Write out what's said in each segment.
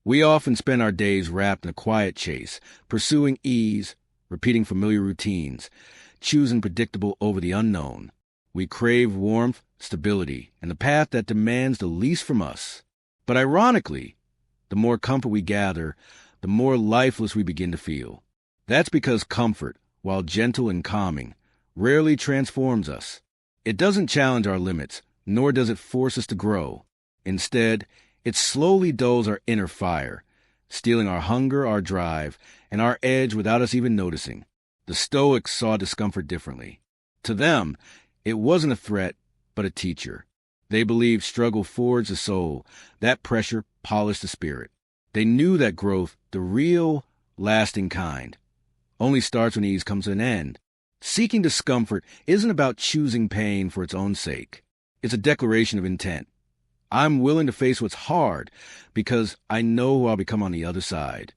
We often spend our days wrapped in a quiet chase, pursuing ease, repeating familiar routines, choosing predictable over the unknown. We crave warmth, stability, and the path that demands the least from us. But ironically, the more comfort we gather, the more lifeless we begin to feel. That's because comfort, while gentle and calming, rarely transforms us. It doesn't challenge our limits, nor does it force us to grow. Instead, it slowly dulls our inner fire, stealing our hunger, our drive, and our edge without us even noticing. The Stoics saw discomfort differently. To them, it wasn't a threat, but a teacher. They believed struggle forged the soul, that pressure polished the spirit. They knew that growth, the real, lasting kind, only starts when ease comes to an end. Seeking discomfort isn't about choosing pain for its own sake. It's a declaration of intent. I'm willing to face what's hard because I know who I'll become on the other side.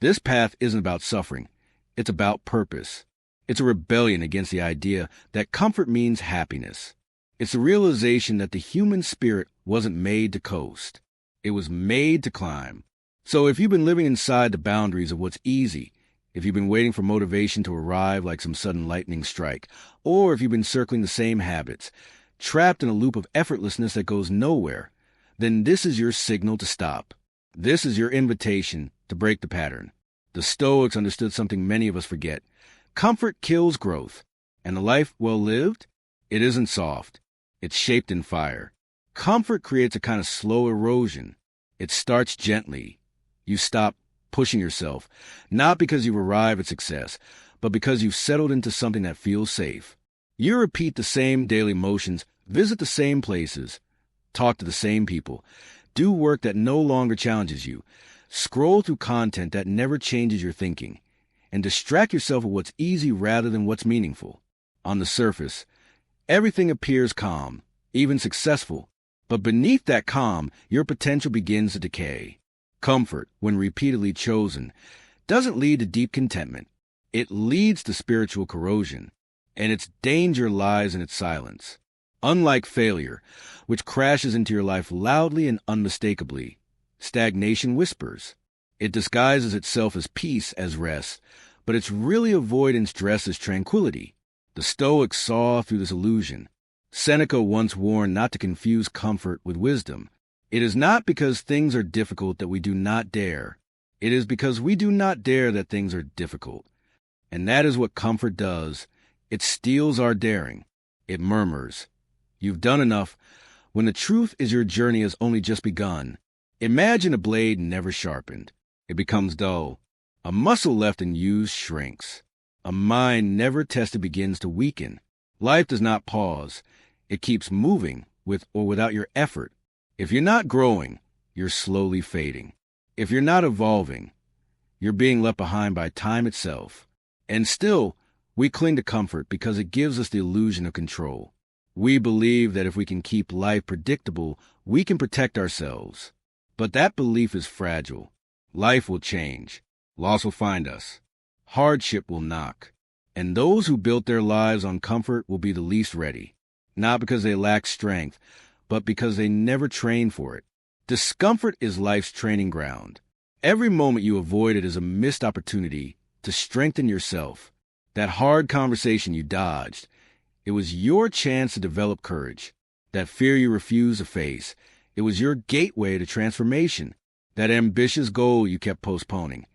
This path isn't about suffering. It's about purpose. It's a rebellion against the idea that comfort means happiness. It's the realization that the human spirit wasn't made to coast. It was made to climb. So if you've been living inside the boundaries of what's easy, if you've been waiting for motivation to arrive like some sudden lightning strike, or if you've been circling the same habits, trapped in a loop of effortlessness that goes nowhere, then this is your signal to stop. This is your invitation to break the pattern. The Stoics understood something many of us forget. Comfort kills growth, and the life well lived, it isn't soft. It's shaped in fire. Comfort creates a kind of slow erosion. It starts gently. You stop pushing yourself, not because you've arrived at success, but because you've settled into something that feels safe. You repeat the same daily motions, visit the same places, talk to the same people, do work that no longer challenges you, scroll through content that never changes your thinking, and distract yourself with what's easy rather than what's meaningful. On the surface, everything appears calm, even successful, but beneath that calm, your potential begins to decay. Comfort, when repeatedly chosen, doesn't lead to deep contentment. It leads to spiritual corrosion, and its danger lies in its silence. Unlike failure, which crashes into your life loudly and unmistakably, stagnation whispers. It disguises itself as peace, as rest, but its really avoidance dressed as tranquility. The Stoics saw through this illusion. Seneca once warned not to confuse comfort with wisdom. It is not because things are difficult that we do not dare. It is because we do not dare that things are difficult. And that is what comfort does. It steals our daring. It murmurs, "You've done enough," when the truth is your journey has only just begun. Imagine a blade never sharpened. It becomes dull. A muscle left unused shrinks. A mind never tested begins to weaken. Life does not pause. It keeps moving, with or without your effort. If you're not growing, you're slowly fading. If you're not evolving, you're being left behind by time itself. And still, we cling to comfort because it gives us the illusion of control. We believe that if we can keep life predictable, we can protect ourselves. But that belief is fragile. Life will change. Loss will find us. Hardship will knock. And those who built their lives on comfort will be the least ready. Not because they lack strength, but because they never trained for it. Discomfort is life's training ground. Every moment you avoid it is a missed opportunity to strengthen yourself. That hard conversation you dodged, it was your chance to develop courage. That fear you refused to face, it was your gateway to transformation. That ambitious goal you kept postponing,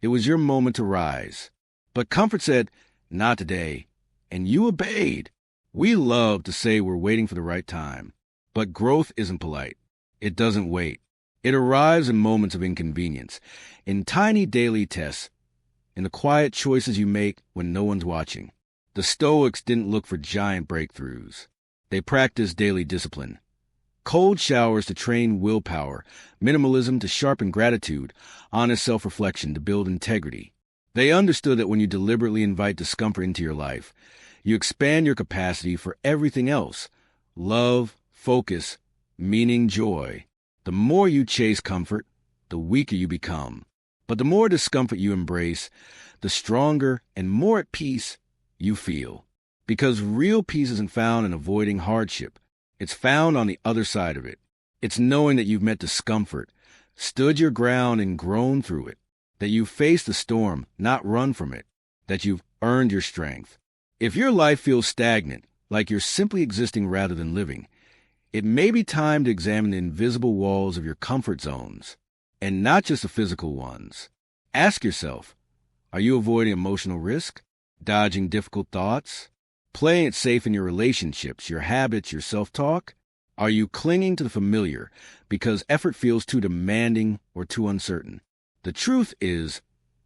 it was your moment to rise. But comfort said, "Not today," and you obeyed. We love to say we're waiting for the right time, but growth isn't polite. It doesn't wait. It arrives in moments of inconvenience, in tiny daily tests, in the quiet choices you make when no one's watching. The Stoics didn't look for giant breakthroughs. They practiced daily discipline. Cold showers to train willpower, minimalism to sharpen gratitude, honest self-reflection to build integrity. They understood that when you deliberately invite discomfort into your life, you expand your capacity for everything else: love, focus, meaning, joy. The more you chase comfort, the weaker you become. But the more discomfort you embrace, the stronger and more at peace you feel. Because real peace isn't found in avoiding hardship. It's found on the other side of it. It's knowing that you've met discomfort, stood your ground and grown through it, that you've faced the storm, not run from it, that you've earned your strength. If your life feels stagnant, like you're simply existing rather than living, it may be time to examine the invisible walls of your comfort zones, and not just the physical ones. Ask yourself, are you avoiding emotional risk, dodging difficult thoughts, playing it safe in your relationships, your habits, your self-talk? Are you clinging to the familiar because effort feels too demanding or too uncertain? The truth is,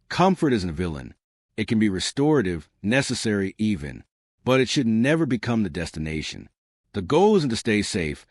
comfort isn't a villain. It can be restorative, necessary even, but it should never become the destination. The goal isn't to stay safe,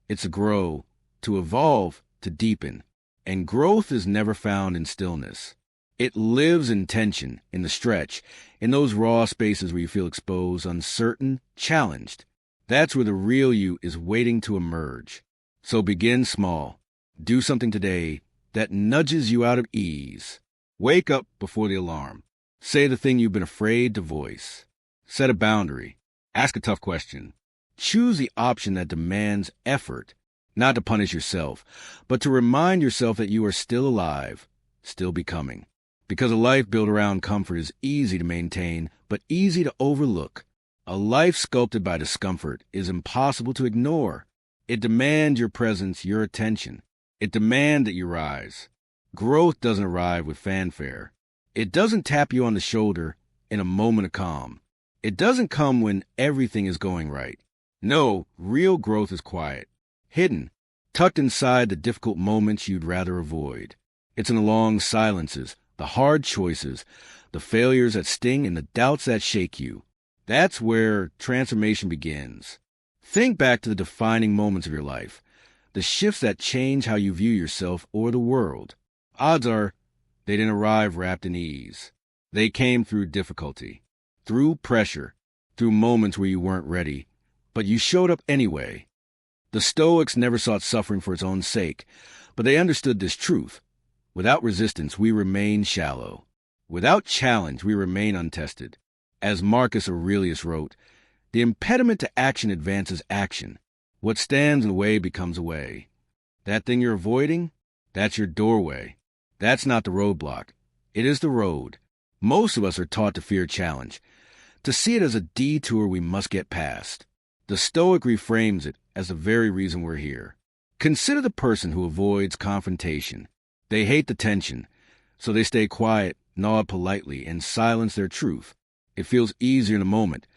it's to grow, to evolve, to deepen. And growth is never found in stillness. It lives in tension, in the stretch, in those raw spaces where you feel exposed, uncertain, challenged. That's where the real you is waiting to emerge. So begin small. Do something today that nudges you out of ease. Wake up before the alarm. Say the thing you've been afraid to voice. Set a boundary. Ask a tough question. Choose the option that demands effort, not to punish yourself, but to remind yourself that you are still alive, still becoming. Because a life built around comfort is easy to maintain, but easy to overlook. A life sculpted by discomfort is impossible to ignore. It demands your presence, your attention. It demands that you rise. Growth doesn't arrive with fanfare. It doesn't tap you on the shoulder in a moment of calm. It doesn't come when everything is going right. No, real growth is quiet, hidden, tucked inside the difficult moments you'd rather avoid. It's in the long silences, the hard choices, the failures that sting, and the doubts that shake you. That's where transformation begins. Think back to the defining moments of your life, the shifts that change how you view yourself or the world. Odds are they didn't arrive wrapped in ease. They came through difficulty, through pressure, through moments where you weren't ready, but you showed up anyway. The Stoics never sought suffering for its own sake, but they understood this truth. Without resistance, we remain shallow. Without challenge, we remain untested. As Marcus Aurelius wrote, the impediment to action advances action. What stands in the way becomes a way. That thing you're avoiding, that's your doorway. That's not the roadblock. It is the road. Most of us are taught to fear challenge, to see it as a detour we must get past. The Stoic reframes it as the very reason we're here. Consider the person who avoids confrontation. They hate the tension, so they stay quiet, nod politely, and silence their truth. It feels easier in a moment,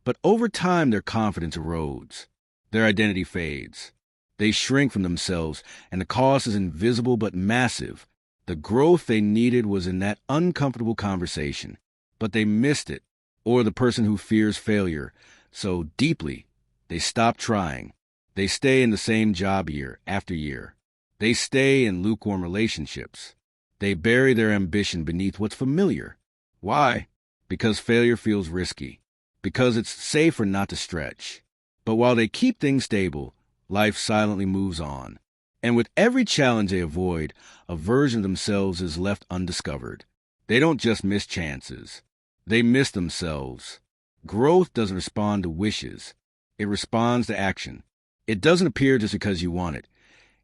but over time their confidence erodes. Their identity fades. They shrink from themselves, and the cost is invisible but massive. The growth they needed was in that uncomfortable conversation, but they missed it, or the person who fears failure so deeply, they stop trying. They stay in the same job year after year. They stay in lukewarm relationships. They bury their ambition beneath what's familiar. Why? Because failure feels risky. Because it's safer not to stretch. But while they keep things stable, life silently moves on. And with every challenge they avoid, a version of themselves is left undiscovered. They don't just miss chances. They miss themselves. Growth doesn't respond to wishes. It responds to action. It doesn't appear just because you want it.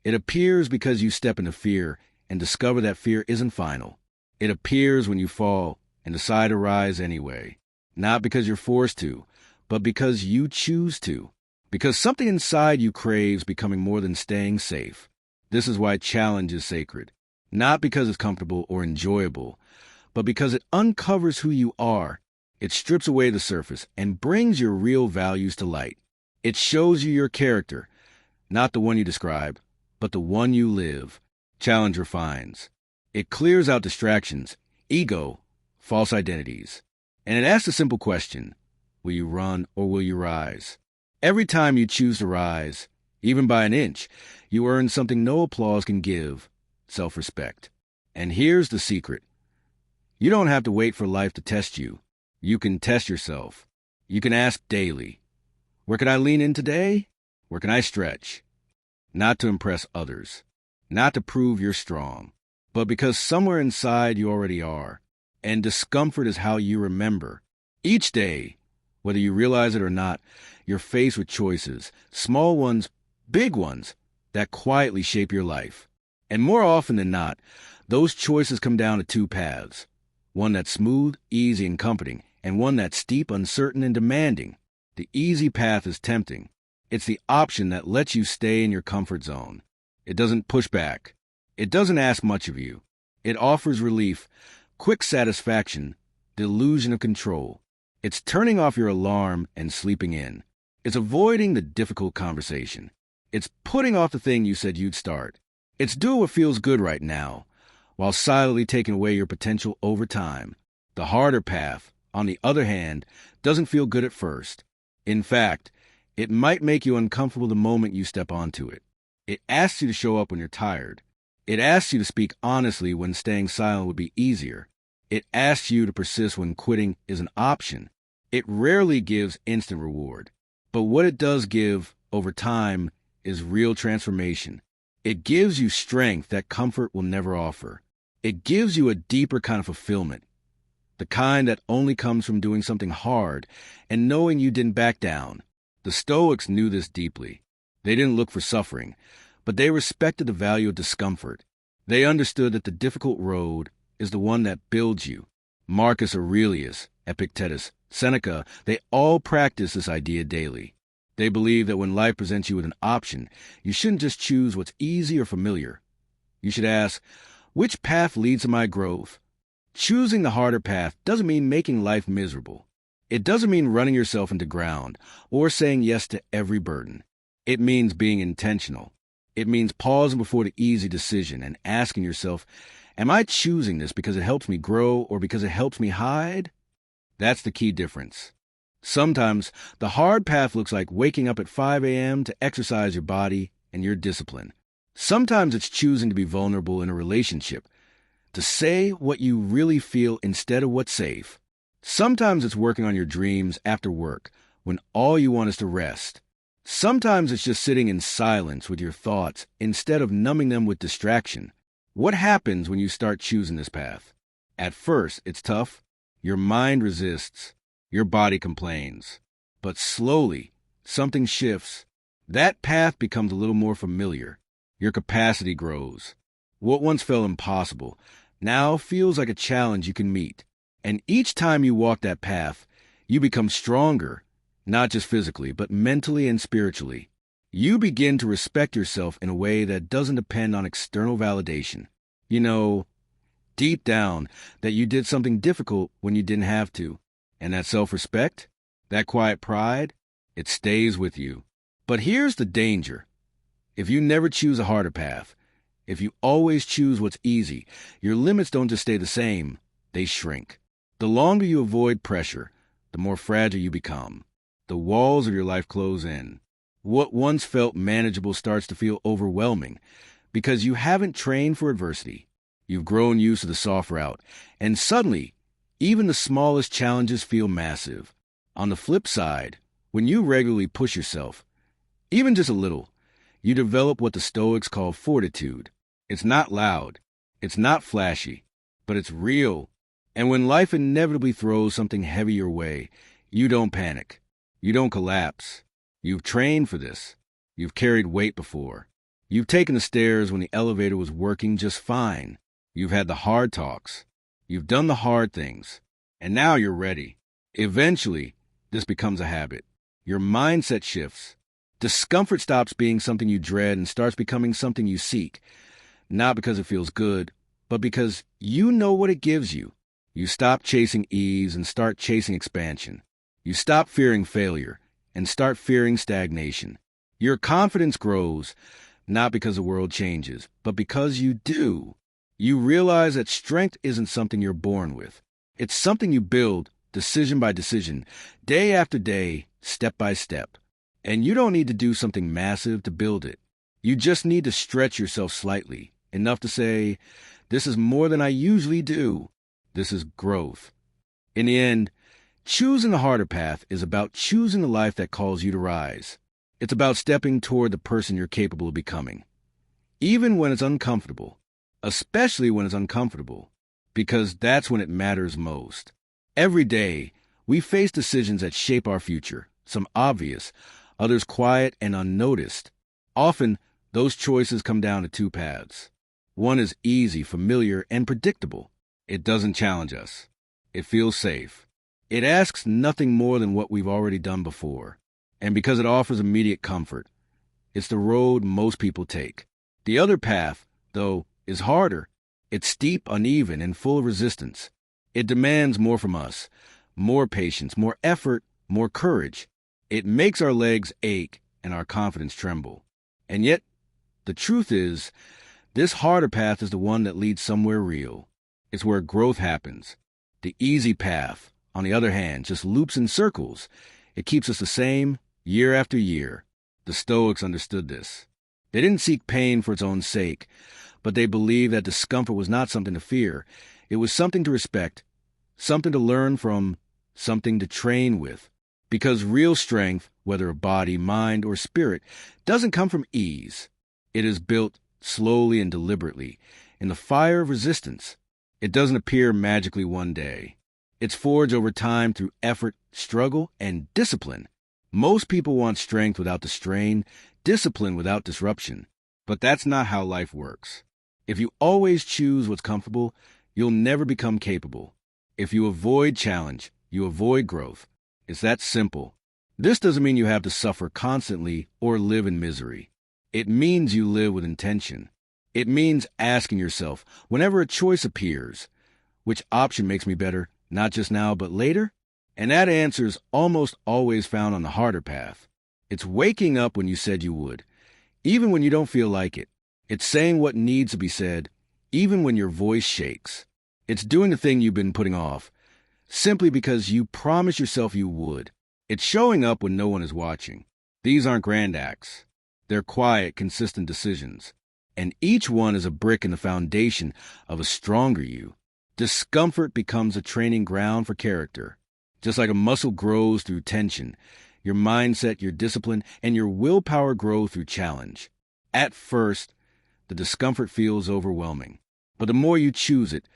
It appears because you step into fear and discover that fear isn't final. It appears when you fall and decide to rise anyway. Not because you're forced to, but because you choose to. Because something inside you craves becoming more than staying safe. This is why challenge is sacred. Not because it's comfortable or enjoyable, but because it uncovers who you are. It strips away the surface and brings your real values to light. It shows you your character, not the one you describe, but the one you live. Challenge refines. It clears out distractions, ego, false identities. And it asks a simple question: will you run or will you rise? Every time you choose to rise, even by an inch, you earn something no applause can give: self-respect. And here's the secret. You don't have to wait for life to test you. You can test yourself. You can ask daily, where can I lean in today? Where can I stretch? Not to impress others, not to prove you're strong, but because somewhere inside you already are. And discomfort is how you remember. Each day, whether you realize it or not, you're faced with choices, small ones, big ones, that quietly shape your life. And more often than not, those choices come down to two paths. One that's smooth, easy, and comforting, and one that's steep, uncertain, and demanding. The easy path is tempting. It's the option that lets you stay in your comfort zone. It doesn't push back. It doesn't ask much of you. It offers relief, quick satisfaction, the illusion of control. It's turning off your alarm and sleeping in. It's avoiding the difficult conversation. It's putting off the thing you said you'd start. It's doing what feels good right now, while silently taking away your potential over time. The harder path, on the other hand, doesn't feel good at first. In fact, it might make you uncomfortable the moment you step onto it. It asks you to show up when you're tired. It asks you to speak honestly when staying silent would be easier. It asks you to persist when quitting is an option. It rarely gives instant reward. But what it does give, over time, is real transformation. It gives you strength that comfort will never offer. It gives you a deeper kind of fulfillment, the kind that only comes from doing something hard and knowing you didn't back down. The Stoics knew this deeply. They didn't look for suffering, but they respected the value of discomfort. They understood that the difficult road is the one that builds you. Marcus Aurelius, Epictetus, Seneca, they all practice this idea daily. They believe that when life presents you with an option, you shouldn't just choose what's easy or familiar. You should ask, which path leads to my growth? Choosing the harder path doesn't mean making life miserable. It doesn't mean running yourself into ground or saying yes to every burden. It means being intentional. It means pausing before the easy decision and asking yourself, am I choosing this because it helps me grow or because it helps me hide? That's the key difference. Sometimes the hard path looks like waking up at 5 a.m. to exercise your body and your discipline. Sometimes it's choosing to be vulnerable in a relationship, to say what you really feel instead of what's safe. Sometimes it's working on your dreams after work when all you want is to rest. Sometimes it's just sitting in silence with your thoughts instead of numbing them with distraction. What happens when you start choosing this path? At first, it's tough. Your mind resists. Your body complains. But slowly, something shifts. That path becomes a little more familiar. Your capacity grows. What once felt impossible now feels like a challenge you can meet. And each time you walk that path, you become stronger, not just physically, but mentally and spiritually. You begin to respect yourself in a way that doesn't depend on external validation. You know, deep down, that you did something difficult when you didn't have to. And that self-respect, that quiet pride, it stays with you. But here's the danger. If you never choose a harder path, if you always choose what's easy, your limits don't just stay the same, they shrink. The longer you avoid pressure, the more fragile you become. The walls of your life close in. What once felt manageable starts to feel overwhelming because you haven't trained for adversity. You've grown used to the soft route, and suddenly, even the smallest challenges feel massive. On the flip side, when you regularly push yourself, even just a little, you develop what the Stoics call fortitude. It's not loud, it's not flashy, but it's real. And when life inevitably throws something heavy your way, you don't panic. You don't collapse. You've trained for this. You've carried weight before. You've taken the stairs when the elevator was working just fine. You've had the hard talks. You've done the hard things. And now you're ready. Eventually, this becomes a habit. Your mindset shifts. Discomfort stops being something you dread and starts becoming something you seek. Not because it feels good, but because you know what it gives you. You stop chasing ease and start chasing expansion. You stop fearing failure and start fearing stagnation. Your confidence grows, not because the world changes, but because you do. You realize that strength isn't something you're born with. It's something you build, decision by decision, day after day, step by step. And you don't need to do something massive to build it. You just need to stretch yourself slightly, enough to say, this is more than I usually do. This is growth. In the end, choosing the harder path is about choosing the life that calls you to rise. It's about stepping toward the person you're capable of becoming. Even when it's uncomfortable, especially when it's uncomfortable, because that's when it matters most. Every day, we face decisions that shape our future, some obvious, others quiet and unnoticed. Often, those choices come down to two paths. One is easy, familiar, and predictable. It doesn't challenge us. It feels safe. It asks nothing more than what we've already done before. And because it offers immediate comfort, it's the road most people take. The other path, though, is harder. It's steep, uneven, and full of resistance. It demands more from us, more patience, more effort, more courage. It makes our legs ache and our confidence tremble. And yet, the truth is, this harder path is the one that leads somewhere real. It's where growth happens. The easy path, on the other hand, just loops in circles. It keeps us the same year after year. The Stoics understood this. They didn't seek pain for its own sake, but they believed that discomfort was not something to fear. It was something to respect, something to learn from, something to train with. Because real strength, whether of body, mind, or spirit, doesn't come from ease. It is built slowly and deliberately, in the fire of resistance. It doesn't appear magically one day. It's forged over time through effort, struggle, and discipline. Most people want strength without the strain, discipline without disruption. But that's not how life works. If you always choose what's comfortable, you'll never become capable. If you avoid challenge, you avoid growth. It's that simple. This doesn't mean you have to suffer constantly or live in misery. It means you live with intention. It means asking yourself, whenever a choice appears, which option makes me better, not just now, but later? And that answer is almost always found on the harder path. It's waking up when you said you would, even when you don't feel like it. It's saying what needs to be said, even when your voice shakes. It's doing the thing you've been putting off, simply because you promised yourself you would. It's showing up when no one is watching. These aren't grand acts. They're quiet, consistent decisions. And each one is a brick in the foundation of a stronger you. Discomfort becomes a training ground for character. Just like a muscle grows through tension, your mindset, your discipline, and your willpower grow through challenge. At first, the discomfort feels overwhelming. But the more you choose it,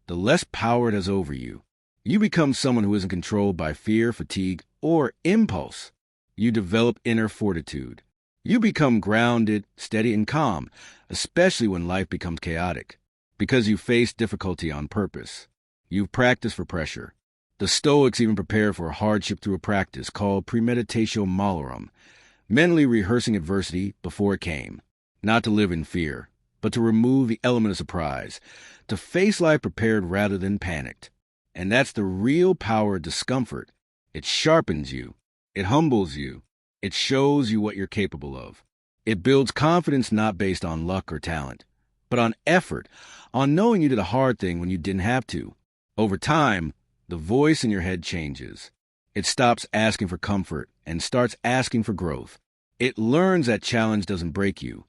the less power it has over you. You become someone who isn't controlled by fear, fatigue, or impulse. You develop inner fortitude. You become grounded, steady, and calm, especially when life becomes chaotic, because you face difficulty on purpose. You've practiced for pressure. The Stoics even prepared for hardship through a practice called premeditatio malorum, mentally rehearsing adversity before it came, not to live in fear, but to remove the element of surprise, to face life prepared rather than panicked. And that's the real power of discomfort. It sharpens you. It humbles you. It shows you what you're capable of. It builds confidence not based on luck or talent, but on effort, on knowing you did a hard thing when you didn't have to. Over time, the voice in your head changes. It stops asking for comfort and starts asking for growth. It learns that challenge doesn't break you.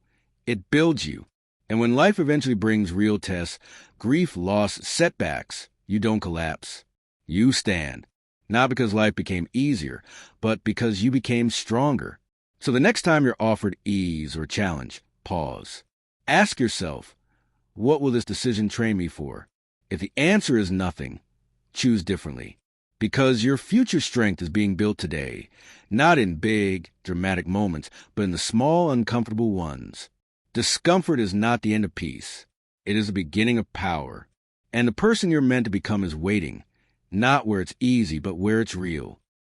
It builds you. And when life eventually brings real tests, grief, loss, setbacks, you don't collapse. You stand. Not because life became easier, but because you became stronger. So the next time you're offered ease or challenge, pause. Ask yourself, what will this decision train me for? If the answer is nothing, choose differently. Because your future strength is being built today, not in big, dramatic moments, but in the small, uncomfortable ones. Discomfort is not the end of peace. It is the beginning of power. And the person you're meant to become is waiting, not where it's easy, but where it's real.